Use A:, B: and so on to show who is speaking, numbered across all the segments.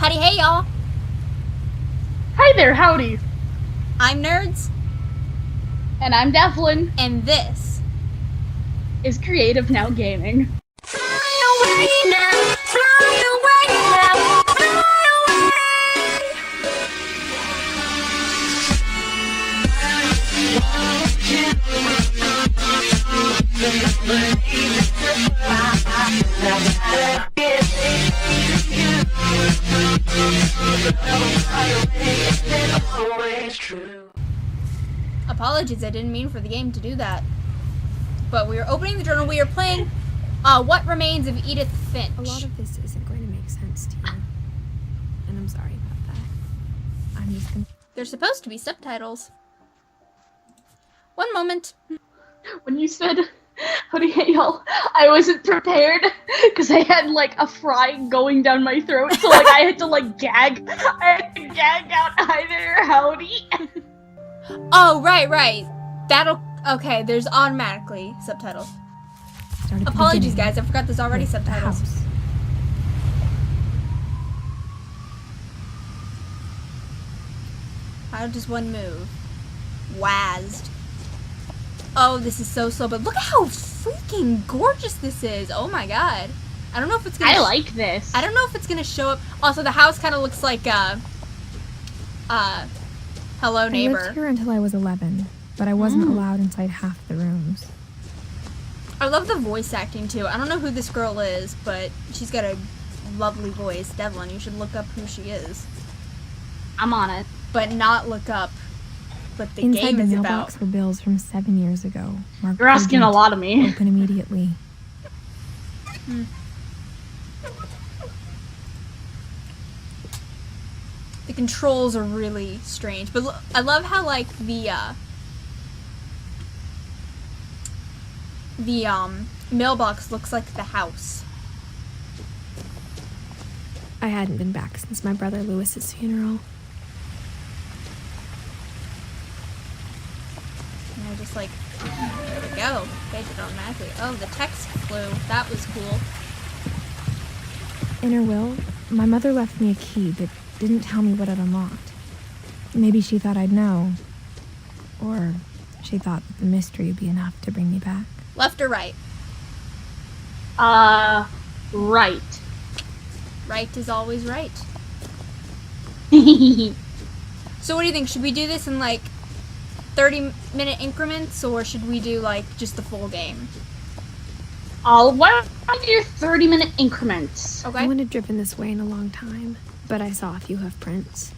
A: Howdy, hey y'all!
B: Hi there, Howdy!
A: I'm Nerdz.
B: And I'm Devlin.
A: And this
B: is Creative Now Gaming.
C: Fly away now, fly away now, fly away.
A: Apologies, I didn't mean for the game to do that. But we are opening the journal. We are playing What Remains of Edith Finch.
D: A lot of this isn't going to make sense to you. And I'm sorry about that. I'm just gonna...
A: There's supposed to be subtitles. One moment.
B: When you said, howdy hey y'all, I wasn't prepared because I had like a fry going down my throat, so like I had to like gag. I had to gag out hi there, howdy.
A: Oh, right. That'll... Okay, there's automatically subtitles. Apologies, guys. I forgot there's already subtitles. How does one move? Wazzed. Oh, this is so slow, but look how freaking gorgeous this is. Oh my god. I don't know if it's gonna...
B: I like this.
A: I don't know if it's gonna show up... Also, the house kind of looks like, Hello, Neighbor.
D: I lived here until I was 11, but I wasn't allowed inside half the rooms.
A: I love the voice acting, too. I don't know who this girl is, but she's got a lovely voice. Devlin, you should look up who she is.
B: I'm on it.
A: But not look up what the
D: Inside
A: game
D: the
A: is
D: mailbox
A: about.
D: were bills from 7 years ago. Marked
B: You're asking a
D: urgent,
B: lot of me.
D: Open immediately.
A: The controls are really strange, but I love how like the mailbox looks like the house.
D: I hadn't been back since my brother Lewis's funeral.
A: And I just like, there we go, page it automatically. Oh, the text flew. That was cool.
D: In her will, my mother left me a key but didn't tell me what it unlocked. Maybe she thought I'd know. Or she thought that the mystery would be enough to bring me back.
A: Left or right?
B: Right.
A: Right is always right.
B: Well,
A: So what do you think? Should we do this in like 30-minute increments, or should we do like just the full game?
B: why don't you do 30-minute increments?
A: Okay.
D: I wanted driven this way in a long time, but I saw a few hoof prints.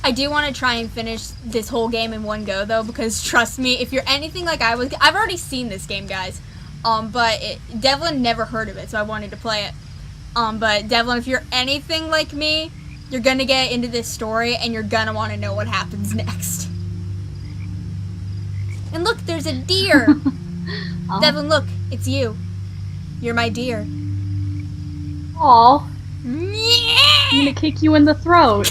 A: I do want to try and finish this whole game in one go, though, because trust me, if you're anything like I was, I've already seen this game, guys. But Devlin never heard of it, so I wanted to play it. But Devlin, if you're anything like me, you're gonna get into this story, and you're gonna want to know what happens next. And look, there's a deer.
B: Oh.
A: Devlin, look, it's you. You're my deer.
B: Aw, I'm gonna kick you in the throat.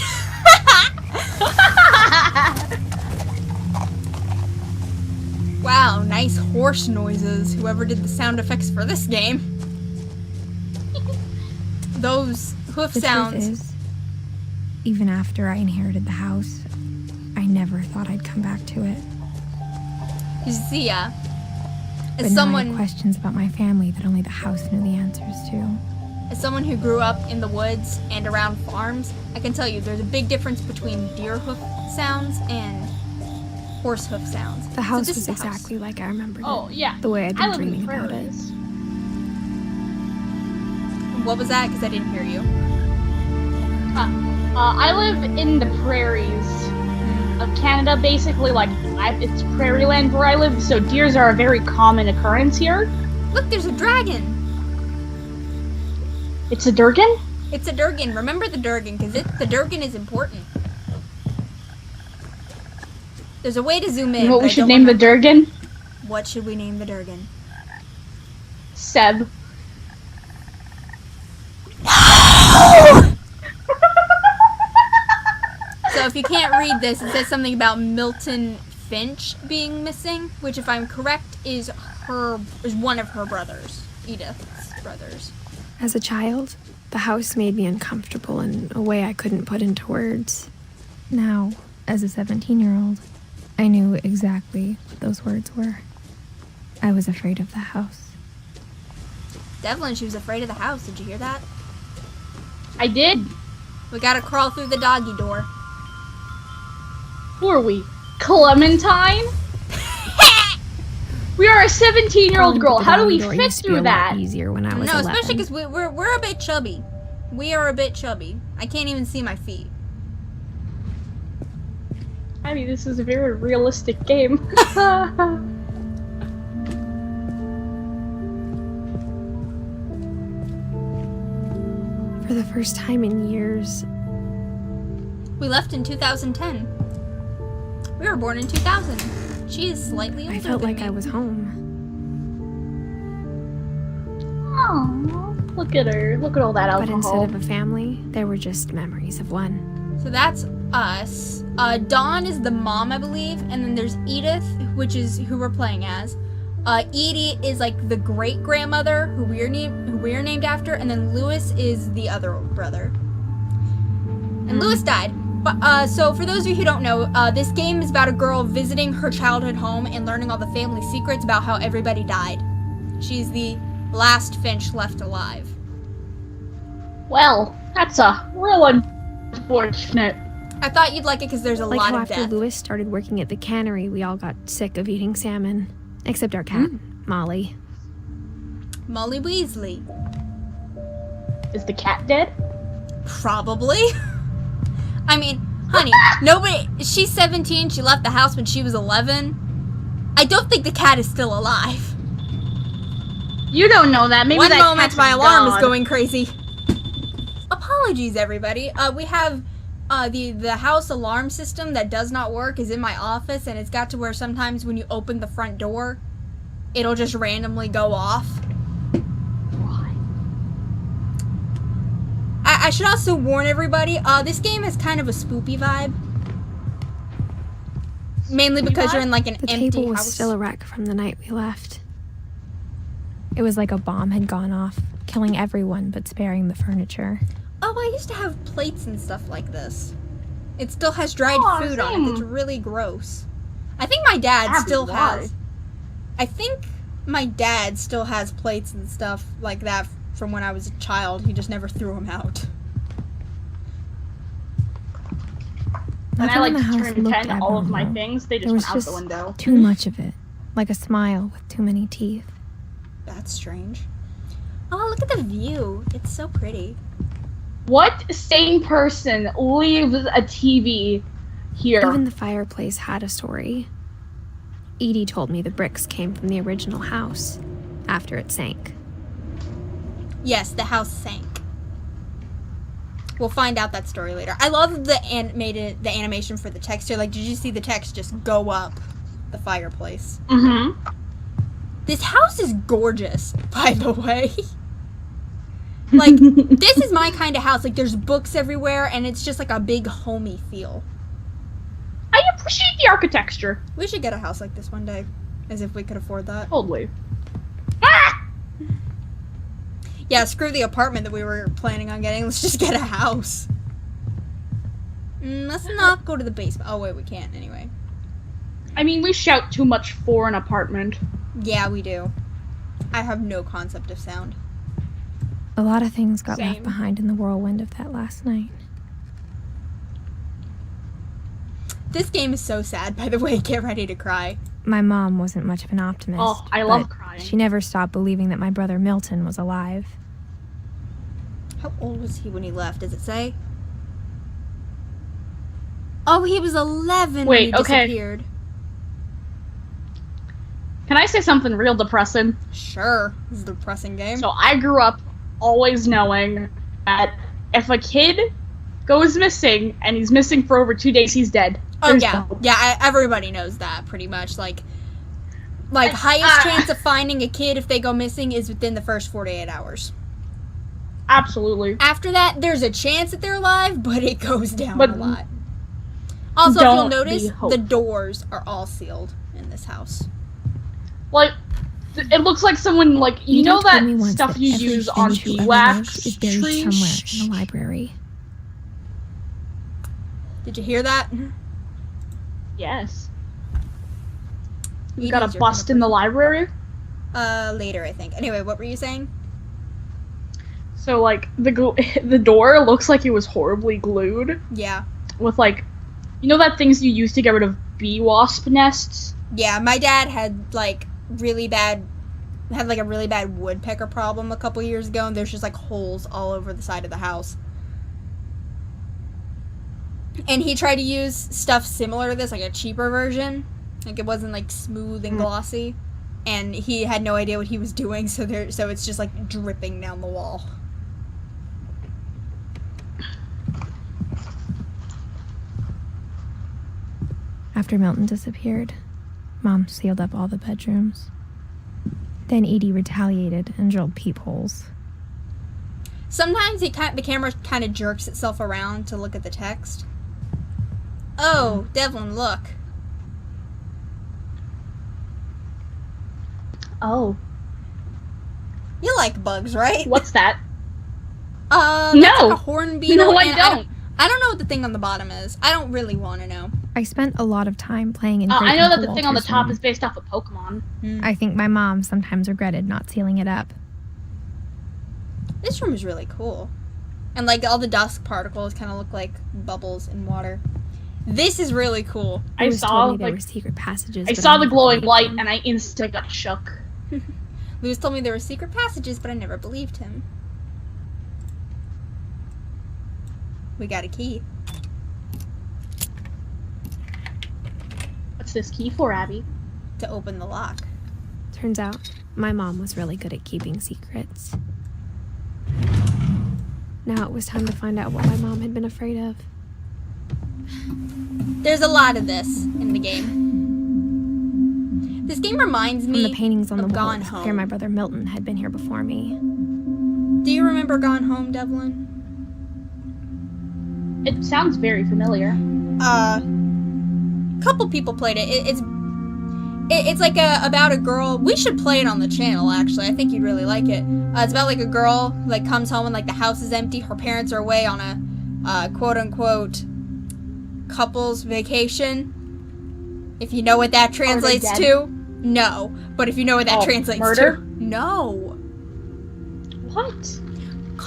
A: Wow, nice horse noises. Whoever did the sound effects for this game. Those hoof
D: The
A: sounds.
D: truth is, even after I inherited the house, I never thought I'd come back to it.
A: You see,
D: But
A: as
D: now I
A: someone,
D: have questions about my family that only the house knew the answers to.
A: as someone who grew up in the woods and around farms, I can tell you there's a big difference between deer hoof sounds and horse hoof sounds.
D: The house
A: this
D: was
A: is the house.
D: exactly like I remembered
B: Oh,
D: it.
B: yeah.
D: The way I'd
B: I
D: been
B: live in
D: dreaming
B: the
D: about it.
B: prairies.
A: What was that? Because I didn't hear you.
B: I live in the prairies of Canada, basically, like, it's prairie land where I live, so deers are a very common occurrence here.
A: Look, there's a dragon.
B: It's a Durgan?
A: It's a Durgan. Remember the Durgan, because the Durgan is important. There's a way to zoom in.
B: You know what
A: but
B: we
A: I
B: should
A: don't
B: name the
A: remember.
B: Durgan?
A: What should we name the Durgan?
B: Seb.
A: So if you can't read this, it says something about Milton Finch being missing, which, if I'm correct, is one of her brothers, Edith's brothers.
D: As a child, the house made me uncomfortable in a way I couldn't put into words. Now, as a 17-year-old, I knew exactly what those words were. I was afraid of the house.
A: Devlin, she was afraid of the house. Did you hear that?
B: I did.
A: We gotta crawl through the doggy door.
B: Who are we? Clementine? We are a 17-year-old girl. How do we fit through that?
D: Easier when I was
A: No,
D: 11.
A: especially because we're a bit chubby. We are a bit chubby. I can't even see my feet.
B: I mean, this is a very realistic game.
D: For the first time in years,
A: We left in 2010. We were born in 2000. She is slightly older
D: I felt
A: than
D: like
A: me.
D: I was home.
B: Aw, look at her. Look at all that
D: But
B: alcohol.
D: instead of a family, there were just memories of one.
A: So that's us. Dawn is the mom, I believe, and then there's Edith, which is who we're playing as. Edie is like the great grandmother who we're named after, and then Lewis is the other brother. And Lewis died. But so for those of you who don't know, this game is about a girl visiting her childhood home and learning all the family secrets about how everybody died. She's the last Finch left alive.
B: Well, that's a real unfortunate.
A: I thought you'd like it because there's a
D: Like
A: lot
D: how
A: of
D: after
A: death.
D: Lewis started working at the cannery, we all got sick of eating salmon. Except our cat, Molly.
A: Molly Weasley.
B: Is the cat dead?
A: Probably. I mean, honey, nobody. She's 17. She left the house when she was 11. I don't think the cat is still alive.
B: You don't know that. Maybe
A: One
B: that
A: moment,
B: cat's
A: my alarm is
B: gone.
A: going crazy. Apologies, everybody. We have the house alarm system that does not work is in my office, and it's got to where sometimes when you open the front door, it'll just randomly go off. I should also warn everybody, this game has kind of a spoopy vibe. Mainly because you're in like an
D: The
A: empty
D: table was
A: house.
D: still a wreck from the night we left. It was like a bomb had gone off, killing everyone but sparing the furniture.
A: Oh, I used to have plates and stuff like this. It still has dried
B: Aw,
A: food on
B: same.
A: it. It's really gross. I think my dad
B: Abby,
A: still
B: why?
A: has. I think my dad still has plates and stuff like that from when I was a child. He just never threw them out.
B: When I
D: Nothing
B: like
D: in the
B: to
D: house
B: turn
D: looked
B: 10, all of my
D: abnormal.
B: things, they just
D: There was
B: went out
D: just
B: the window.
D: too much of it, like a smile with too many teeth.
A: That's strange. Oh, look at the view. It's so pretty.
B: What sane person leaves a TV here?
D: Even the fireplace had a story. Edie told me the bricks came from the original house, after it sank.
A: Yes, the house sank. We'll find out that story later. I love the animation for the text here. Like, did you see the text just go up the fireplace?
B: Mm-hmm.
A: This house is gorgeous, by the way. Like, this is my kind of house. Like, there's books everywhere, and it's just like a big homey feel.
B: I appreciate the architecture.
A: We should get a house like this one day, as if we could afford that.
B: Totally. Ah!
A: Yeah, screw the apartment that we were planning on getting. Let's just get a house. Let's not go to the basement. Oh, wait, we can't anyway.
B: I mean, we shout too much for an apartment.
A: Yeah, we do. I have no concept of sound.
D: A lot of things got
B: Same.
D: left behind in the whirlwind of that last night.
A: This game is so sad, by the way. Get ready to cry.
D: My mom wasn't much of an optimist.
B: Oh, I love
D: but
B: crying.
D: She never stopped believing that my brother Milton was alive.
A: How old was he when he left? Does it say? Oh, he was 11 when
B: Wait,
A: he
B: okay.
A: disappeared.
B: Can I say something real depressing?
A: Sure. This is a depressing game.
B: So I grew up always knowing that if a kid goes missing and he's missing for over 2 days, he's dead.
A: Oh,
B: There's
A: yeah.
B: no-
A: Yeah, everybody knows that, pretty much. Like highest chance of finding a kid if they go missing is within the first 48 hours.
B: Absolutely.
A: After that, there's a chance that they're alive, but it goes down
B: But
A: a lot. Also, if you'll
B: don't
A: notice,
B: be hopeful.
A: the doors are all sealed in this house.
B: Like, It looks like someone, like, you know
D: Edith told me
B: that
D: once
B: stuff
D: that
B: you
D: every
B: use on
D: Finch who ever
B: wax
D: lived is buried
B: trees?
D: somewhere in the library.
A: Did you hear that?
B: Yes. You
A: Edith,
B: got a
A: you're
B: bust in the library?
A: Later, I think. Anyway, what were you saying?
B: So, like, the door looks like it was horribly glued
A: Yeah.
B: with, like, you know that things you use to get rid of bee wasp nests?
A: Yeah, my dad had, like, a really bad woodpecker problem a couple years ago, and there's just, like, holes all over the side of the house. And he tried to use stuff similar to this, like a cheaper version. Like, it wasn't, like, smooth and glossy. And he had no idea what he was doing, so it's just, like, dripping down the wall.
D: After Milton disappeared, Mom sealed up all the bedrooms. Then Edie retaliated and drilled peepholes.
A: Sometimes the camera kind of jerks itself around to look at the text. Oh, Devlin, look.
B: Oh.
A: You like bugs, right?
B: What's that?
A: That's
B: No.
A: like a horn beetle.
B: No, I
A: and
B: don't.
A: I don't know what the thing on the bottom is. I don't really want to know.
D: I spent a lot of time playing in
B: I
D: Great
B: know that
D: Uncle
B: the thing on the
D: Walter's
B: top
D: room.
B: is based off of Pokemon.
D: I think my mom sometimes regretted not sealing it up.
A: This room is really cool. And, like, all the dust particles kind of look like bubbles in water. This is really cool.
B: I
D: Lewis
B: saw,
D: told me there
B: like,
D: were secret passages.
B: I
D: but
B: saw the
D: never
B: glowing
D: believed
B: light
D: them.
B: and I instantly got shook.
A: Lewis told me there were secret passages, but I never believed him. We got a key.
B: What's this key for, Abby?
A: To open the lock.
D: Turns out, my mom was really good at keeping secrets. Now it was time to find out what my mom had been afraid of.
A: There's a lot of this in the game. This game reminds me
D: From the paintings on
A: of
D: the wall,
A: Gone
D: it's
A: Home.
D: clear my brother Milton had been here before me.
A: Do you remember Gone Home, Devlin?
B: It sounds very familiar.
A: Couple people played it. It's like about a girl. We should play it on the channel, actually. I think you'd really like it. It's about, like, a girl, like, comes home and, like, the house is empty. Her parents are away on a quote-unquote couple's vacation. If you know what that translates
B: dead?
A: to, no. But if you know what that translates
B: murder?
A: to, no.
B: What?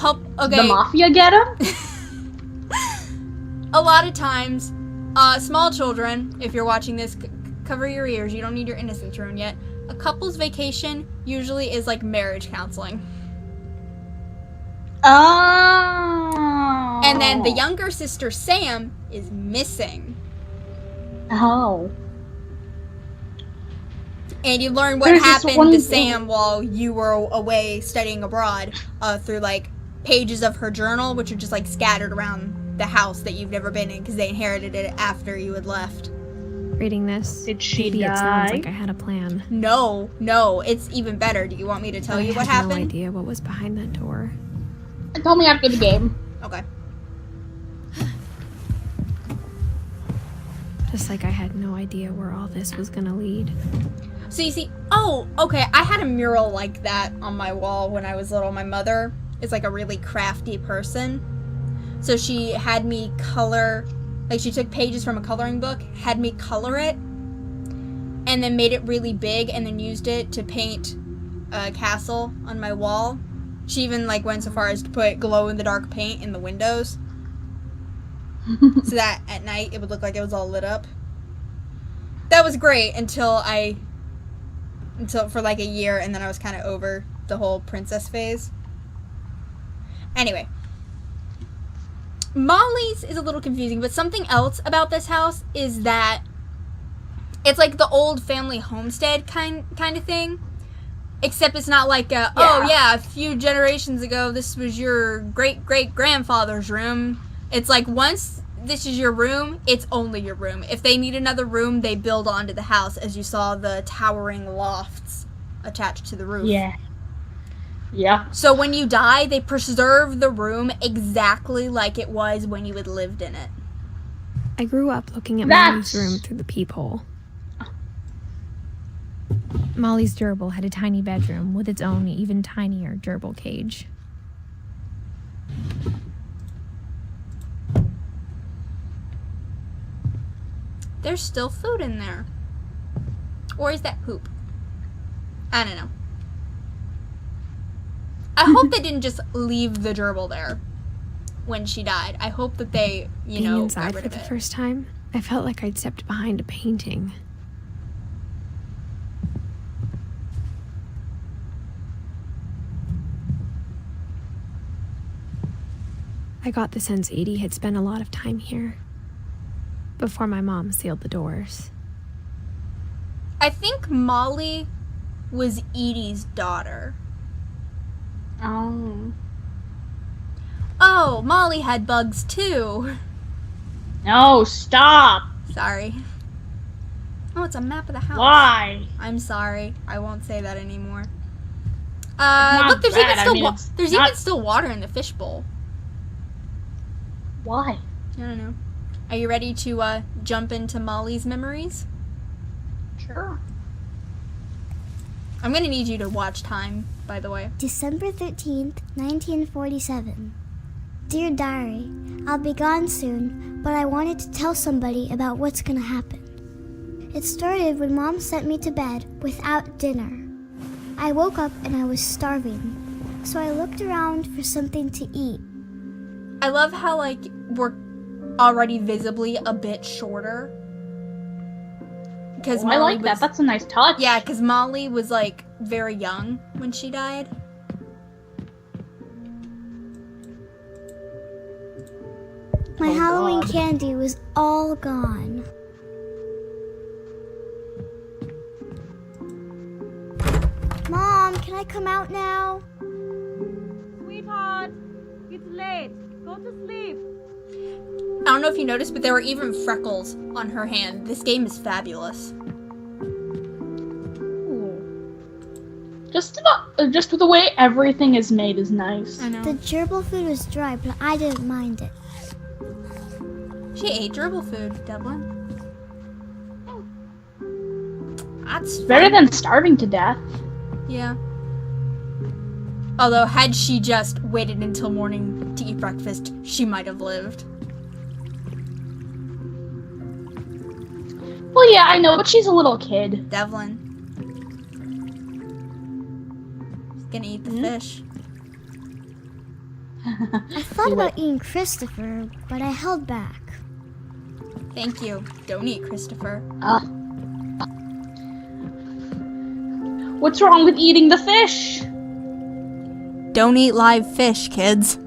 A: Okay.
B: The mafia get him?
A: A lot of times, small children, if you're watching this, cover your ears. You don't need your innocence ruined yet. A couple's vacation usually is like marriage counseling.
B: Oh.
A: And then the younger sister, Sam, is missing.
B: Oh.
A: And you learn what
B: There's this
A: happened
B: one
A: to
B: thing-
A: Sam while you were away studying abroad through, like, pages of her journal, which are just, like, scattered around the house that you've never been in because they inherited it after you had left.
D: Reading this,
B: Did she
D: maybe it sounds
B: die?
D: like I had a plan.
A: No, it's even better. Do you want me to tell
D: But
A: you
D: I
A: what
D: had no
A: happened?
D: idea what was behind that door.
B: Tell me after the game.
A: Okay.
D: Just like I had no idea where all this was gonna lead.
A: So you see, oh, okay, I had a mural like that on my wall when I was little. My mother is like a really crafty person. So she had me color, like she took pages from a coloring book, had me color it, and then made it really big and then used it to paint a castle on my wall. She even like went so far as to put glow-in-the-dark paint in the windows. So that at night it would look like it was all lit up. That was great until for like a year, and then I was kind of over the whole princess phase. Anyway, Molly's is a little confusing, but something else about this house is that it's like the old family homestead kind of thing. Except it's not like oh yeah, a few generations ago this was your great-great-grandfather's room. It's like once this is your room, it's only your room. If they need another room, they build onto the house, as you saw the towering lofts attached to the roof.
B: Yeah. Yeah.
A: So when you die, they preserve the room exactly like it was when you had lived in it.
D: I grew up looking at
B: That's-
D: Molly's room through the peephole. Molly's gerbil had a tiny bedroom with its own even tinier gerbil cage.
A: There's still food in there. Or is that poop? I don't know. I hope they didn't just leave the gerbil there when she died. I hope that they, you
D: Being
A: know,
D: inside
A: got rid
D: for
A: of
D: the
A: it.
D: first time, I felt like I'd stepped behind a painting. I got the sense Edie had spent a lot of time here before my mom sealed the doors.
A: I think Molly was Edie's daughter.
B: Oh.
A: Oh, Molly had bugs too.
B: No, stop.
A: Sorry. Oh, it's a map of the house.
B: Why?
A: I'm sorry. I won't say that anymore.
B: not
A: Look, there's
B: bad.
A: even
B: I
A: still
B: mean, it's
A: there's
B: not-
A: even still water in the fishbowl.
B: Why?
A: I don't know. Are you ready to jump into Molly's memories?
B: Sure.
A: I'm gonna need you to watch time, by the way.
E: December 13th, 1947. Dear Diary, I'll be gone soon, but I wanted to tell somebody about what's gonna happen. It started when Mom sent me to bed without dinner. I woke up and I was starving, so I looked around for something to eat.
A: I love how, like, we're already visibly a bit shorter. Because
B: I like that. That's a nice touch.
A: Yeah, because Molly was, like, very young when she died.
E: My
B: Oh,
E: Halloween
B: God.
E: candy was all gone. Mom, can I come out now?
F: Sweetheart, it's late. Go to sleep.
A: I don't know if you noticed, but there were even freckles on her hand. This game is fabulous.
B: Just the way everything is made is nice.
A: I know.
E: The gerbil food was dry, but I didn't mind it.
A: She ate gerbil food, Devlin. That's
B: Better than starving to death.
A: Yeah. Although, had she just waited until morning to eat breakfast, she might have lived.
B: Well, yeah, I know, but she's a little kid.
A: Devlin. She's gonna eat the fish.
E: I thought about eating Christopher, but I held back.
A: Thank you. Don't eat Christopher.
B: What's wrong with eating the fish?
A: Don't eat live fish, kids.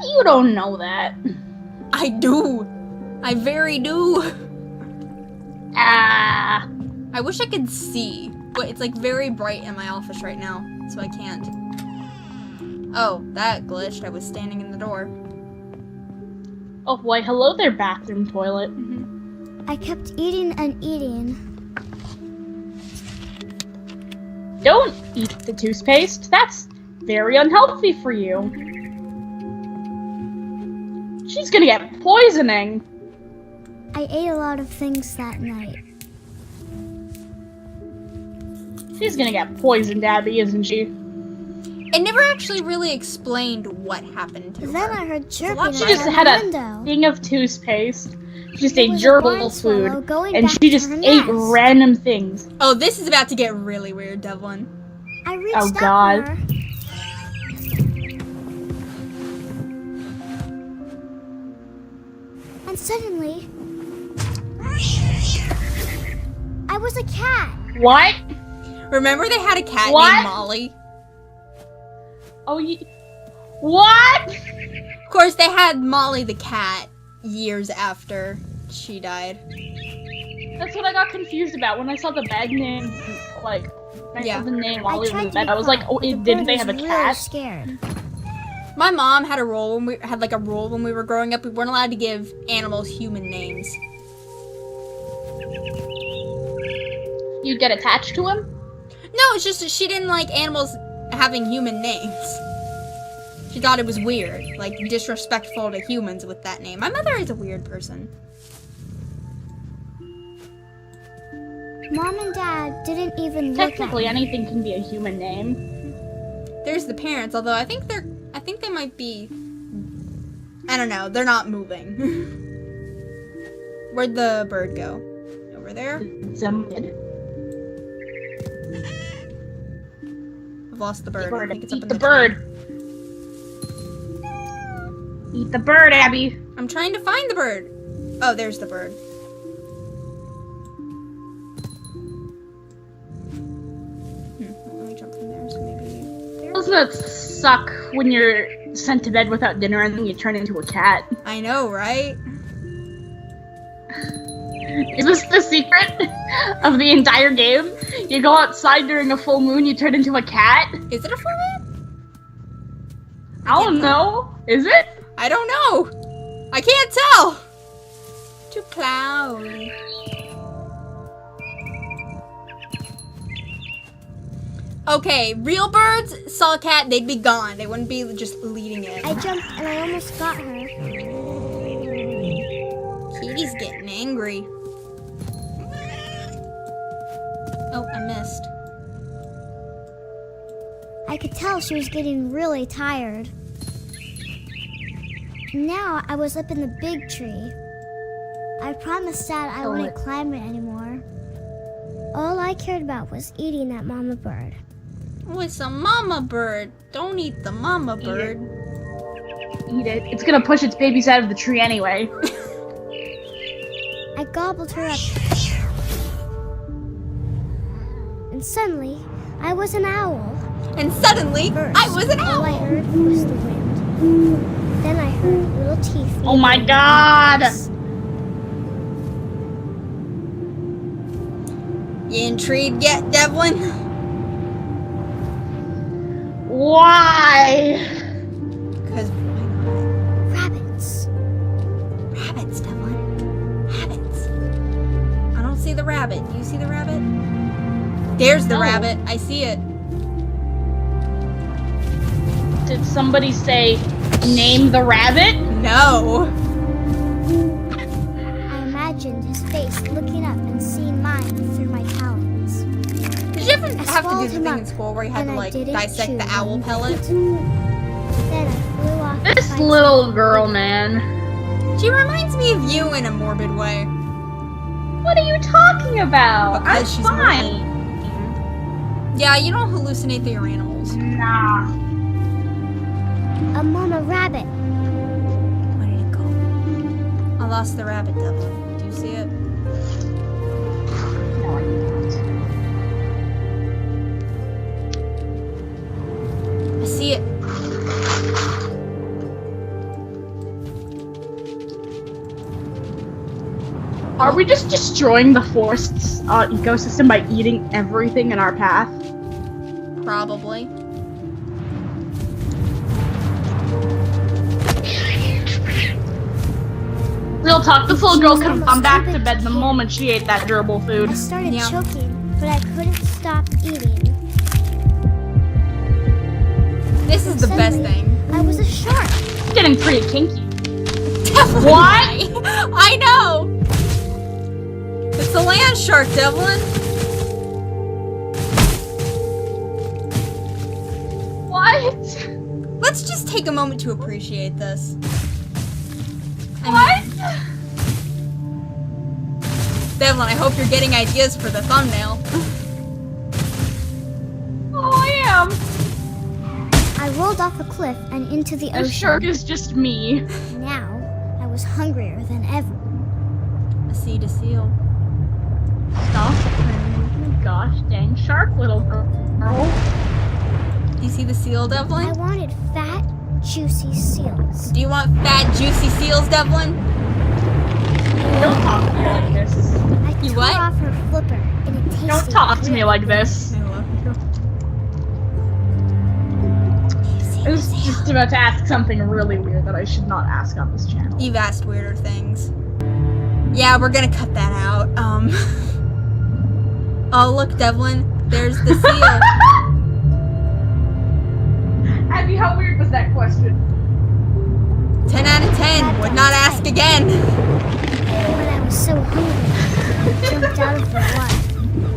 B: You don't know that.
A: I do. I very do.
B: Ah.
A: I wish I could see, but it's like very bright in my office right now, so I can't. Oh, that glitched. I was standing in the door.
B: Oh boy, hello there, bathroom toilet.
E: I kept eating and eating.
B: Don't eat the toothpaste. That's very unhealthy for you. She's gonna get poisoning.
E: I ate a lot of things that night.
B: She's gonna get poisoned, Abby, isn't she?
A: It never actually really explained what happened to
E: Then
A: her.
E: I heard
A: lot-
E: chirping
B: She just
E: outside
B: had
E: the
B: a
E: window.
B: thing of toothpaste. She just
E: There
B: ate
E: was a barn
B: gerbil
E: swallow
B: food,
E: going
B: and
E: back
B: she
E: to
B: just
E: her
B: ate
E: nest.
B: random things.
A: Oh, this is about to get really weird, Devlin.
E: I reached
B: Oh,
E: up
B: God.
E: for her. And suddenly, I was a cat.
B: What?
A: Remember they had a cat
B: What?
A: named Molly?
B: Oh, what?
A: Of course, they had Molly the cat years after she died.
B: That's what I got confused about when I saw the bed name, like,
A: Yeah.
B: the name
E: I
B: Molly
E: tried
B: in
E: to
B: the bed.
E: be
B: I was like,
E: quiet,
B: oh,
E: but the
B: didn't
E: bird
B: they
E: was
B: have a
E: really
B: cat?
E: scared.
A: My mom had a rule when we had like a rule when we were growing up. We weren't allowed to give animals human names.
B: You'd get attached to him?
A: No, it's just that she didn't like animals having human names. She thought it was weird, like disrespectful to humans with that name. My mother is a weird person.
E: Mom and Dad didn't even look at
B: Technically,
E: me.
B: anything can be a human name.
A: There's the parents, although I think they might be. I don't know. They're not moving. Where'd the bird go? Over there? I've lost the bird. I think it's up
B: Eat
A: in
B: the
A: the
B: bird. Eat the bird, Abby.
A: I'm trying to find the bird. Oh, there's the bird. Let me jump from there. So maybe there.
B: Doesn't it suck when you're sent to bed without dinner and then you turn into a cat?
A: I know, right?
B: Is this the secret of the entire game? You go outside during a full moon, you turn into a cat?
A: Is it a full moon?
B: I don't know. Is it?
A: I don't know. I can't tell. Too cloudy. Okay, real birds saw a cat, they'd be gone. They wouldn't be just leading it.
E: I jumped and I almost got her.
A: Kitty's getting angry. Oh, I missed.
E: I could tell she was getting really tired. Now I was up in the big tree. I promised Dad I wouldn't climb it anymore. All I cared about was eating that mama bird.
A: Oh, it's a mama bird. Don't eat the mama bird.
B: Eat it. It's gonna push its babies out of the tree anyway.
E: I gobbled her up. And suddenly, I was an owl.
A: And suddenly,
E: First,
A: I was an
E: all I
A: owl.
E: heard was the wind. Then I heard little teeth.
B: Oh my god!
A: You intrigued yet, Devlin?
B: Why?
A: Because
E: Rabbits.
A: rabbits, Devlin. Rabbits. I don't see the rabbit. Do you see the rabbit? There's the
B: No.
A: rabbit. I see it.
B: Did somebody say, name the rabbit?
A: No.
E: I imagined his face looking up and seeing mine through my talons.
A: Did you ever have to do
E: swallowed
A: the
E: him
A: thing
E: up,
A: in school where you had
E: and
A: to
E: I
A: like
E: didn't
A: dissect
E: chew
A: the owl
E: one
A: pellet?
E: bit. Then I flew off.
B: This
E: by
B: little girl, man.
A: She reminds me of you in a morbid way.
B: What are you talking about?
A: Because
B: I'm
A: she's
B: fine.
A: Yeah, you don't hallucinate the animals.
B: Nah.
E: a mama rabbit.
A: Where did it go? I lost the rabbit, Devlin. Do you see it?
B: No, I don't.
A: I see it.
B: Are we just destroying the forest's ecosystem by eating everything in our path?
A: Probably.
B: Real talk, this little girl could have gone back to bed the moment she ate that durable food.
E: I started
A: Yeah.
E: choking, but I couldn't stop eating.
A: This is the best
E: Suddenly,
A: thing.
E: I was a shark.
B: It's getting pretty kinky.
A: Devlin,
B: What?
A: I know! It's a land shark, Devlin.
B: What?
A: Let's just take a moment to appreciate this.
B: What?
A: Devlin, I hope you're getting ideas for the thumbnail.
B: Oh, I am.
E: I rolled off a cliff and into the
B: The
E: ocean.
B: shark is just me.
E: Now, I was hungrier than ever.
A: A sea to seal.
B: Stop. Oh my gosh, dang shark, little girl.
A: Do you see the seal,
E: I
A: Devlin?
E: wanted fat, juicy seals.
A: Do you want fat, juicy seals, Devlin?
B: Don't talk to me like this.
E: I
A: You
E: tore
A: what?
E: off her flipper and it tasted
B: Don't talk to me
E: good.
B: like this. I was just about to ask something really weird that I should not ask on this channel.
A: You've asked weirder things. Yeah, we're gonna cut that out. Oh, look, Devlin. There's the seal.
B: Abby, how weird was that question?
A: 10 out of 10. Would not ask again.
E: When I was so hungry, I jumped out of the water.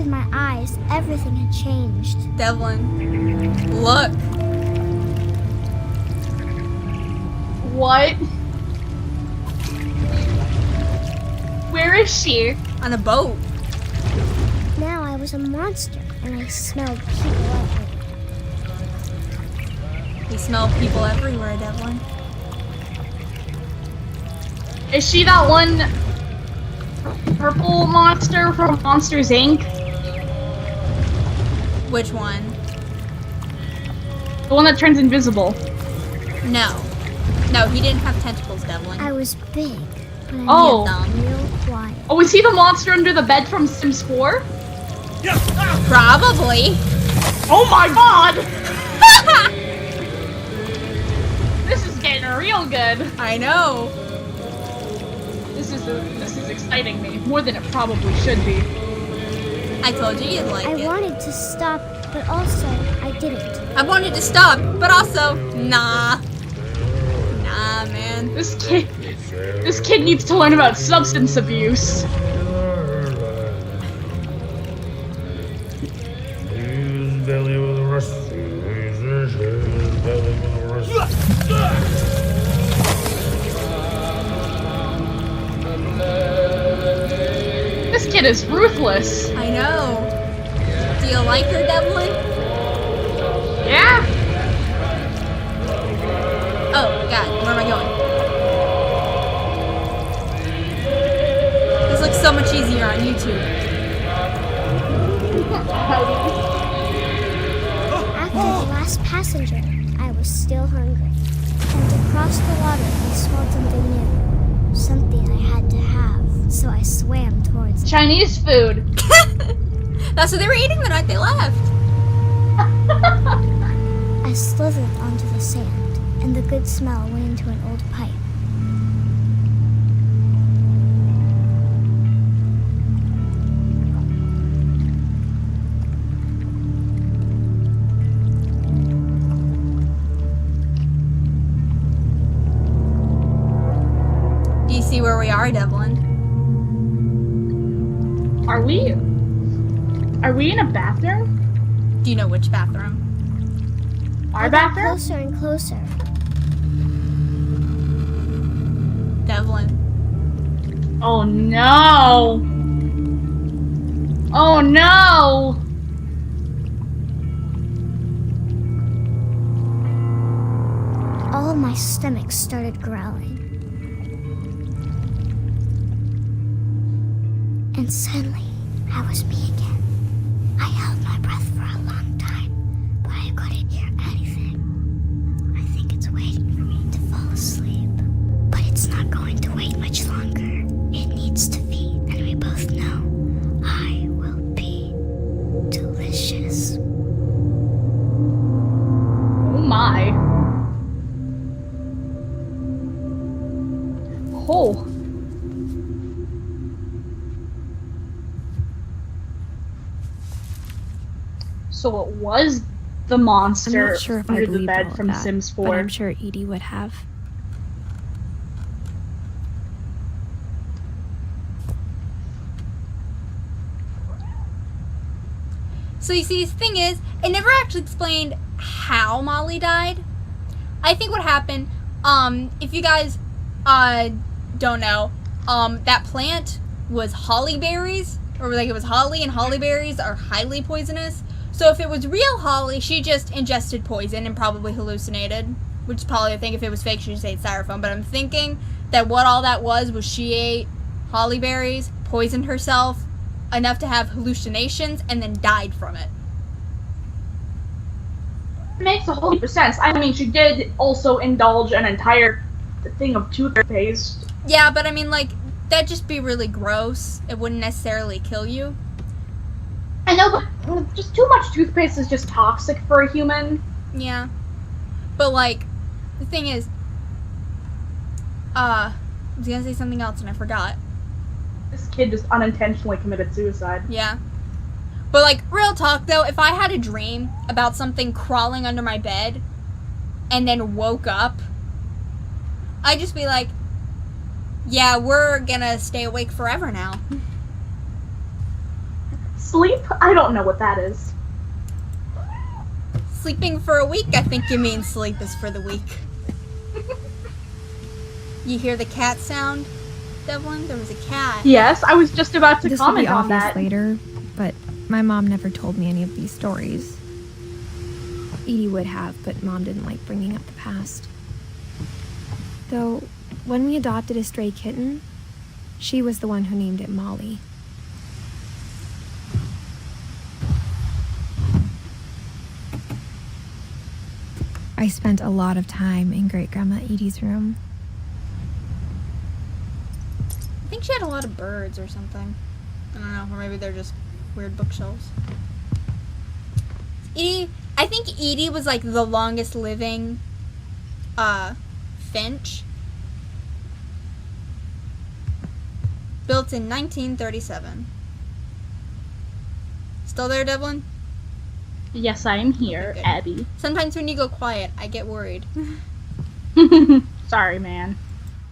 E: opened my eyes, everything had changed.
A: Devlin, look.
B: What? Where is she?
A: On a boat.
E: Now I was a monster, and I smelled people everywhere.
A: We smell people everywhere, Devlin.
B: Is she that one purple monster from Monsters Inc?
A: Which one?
B: The one that turns invisible.
A: No. No, he didn't have tentacles, Devlin.
E: I was big, but I
B: Oh.
E: was real quiet.
B: Oh, is he the monster under the bed from Sims 4?
A: Probably.
B: Oh my god! This is getting real good.
A: I know.
B: This is exciting me more than it probably should be.
A: I told you you'd like
E: I
A: it.
E: wanted to stop, but also I didn't.
A: I wanted to stop, but also, nah. Nah, man.
B: This kid needs to learn about substance abuse. This kid is ruthless.
A: I know. Do you like her, Devlin?
B: Yeah.
A: Oh, God, where am I going? This looks so much easier on YouTube.
E: After the last passenger, I was still hungry. And across the water, I smelled something new. Something I had to have, so I swam towards it.
B: Chinese food.
A: That's what they were eating the night they left.
E: I slithered onto the sand, and the good smell went into an old pipe.
A: Do you see where we are, Devlin?
B: Are we in a bathroom?
A: Do you know which bathroom?
B: Our
E: I got
B: bathroom?
E: closer and closer.
A: Devlin.
B: Oh no! Oh no!
E: All of my stomach started growling. And suddenly, I was me again. I held my breath for a long time, but I couldn't hear anything. I think it's waiting for me to fall asleep. But it's not going to wait much longer. It needs to feed, and we both know I will be delicious.
B: Oh my. Oh. So it was the
D: I'm
B: monster
D: not sure if I
B: under the
D: believed all
B: bed
D: of
B: from
D: that,
B: Sims
D: but
B: 4.
D: I'm sure Edie would have.
A: So you see, the thing is, it never actually explained how Molly died. I think what happened, if you guys don't know, that plant was holly berries, or like it was holly, and holly berries are highly poisonous. So if it was real holly, she just ingested poison and probably hallucinated. Which is probably, I think, if it was fake, she just ate styrofoam. But I'm thinking that what all that was she ate holly berries, poisoned herself enough to have hallucinations, and then died from it.
B: It makes a whole heap of sense. I mean, she did also indulge an entire thing of toothpaste.
A: Yeah, but I mean, like, that'd just be really gross. It wouldn't necessarily kill you.
B: I know, but just too much toothpaste is just toxic for a human.
A: Yeah. But, like, the thing is, I was gonna say something else and I forgot.
B: This kid just unintentionally committed suicide.
A: Yeah. But, like, real talk, though, if I had a dream about something crawling under my bed and then woke up, I'd just be like, yeah, we're gonna stay awake forever now.
B: Sleep? I don't know what that is.
A: Sleeping for a week? I think you mean sleep is for the week. You hear the cat sound, Devlin? There was a cat.
B: Yes, I was just about to
D: This will be
B: comment on
D: obvious
B: that.
D: later, but my mom never told me any of these stories. Edie would have, but Mom didn't like bringing up the past. Though, when we adopted a stray kitten, she was the one who named it Molly. I spent a lot of time in Great-Grandma Edie's room.
A: I think she had a lot of birds or something. I don't know, or maybe they're just weird bookshelves. Edie, I think Edie was like the longest living Finch. Built in 1937. Still there, Devlin?
B: Yes, I am here,
A: Okay.
B: Abby.
A: Sometimes when you go quiet, I get worried.
B: Sorry, man.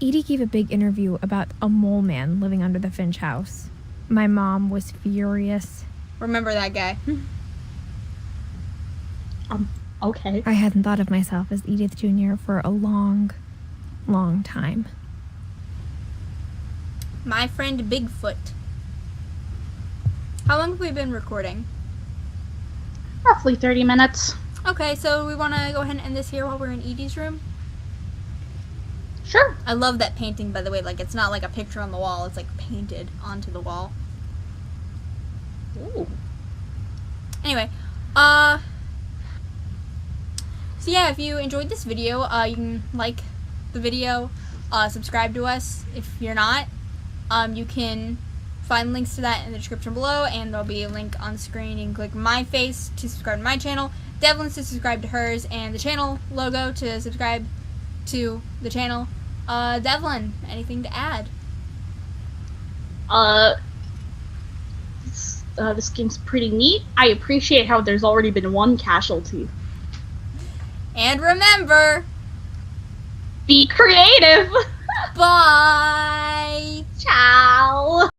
D: Edie gave a big interview about a mole man living under the Finch house. My mom was furious.
A: Remember that guy.
B: Okay.
D: I hadn't thought of myself as Edith Jr. for a long, long time.
A: My friend Bigfoot. How long have we been recording?
B: Roughly 30 minutes.
A: Okay, so we want to go ahead and end this here while we're in Edie's room.
B: Sure.
A: I love that painting, by the way. Like, it's not like a picture on the wall. It's, like, painted onto the wall.
B: Ooh.
A: Anyway, so yeah, if you enjoyed this video, you can like the video, subscribe to us. If you're not, you can find links to that in the description below, and there'll be a link on the screen. You can click my face to subscribe to my channel, Devlin's to subscribe to hers, and the channel logo to subscribe to the channel. Devlin, anything to add?
B: This game's pretty neat. I appreciate how there's already been one casualty.
A: And remember,
B: Be creative!
A: bye!
B: Ciao!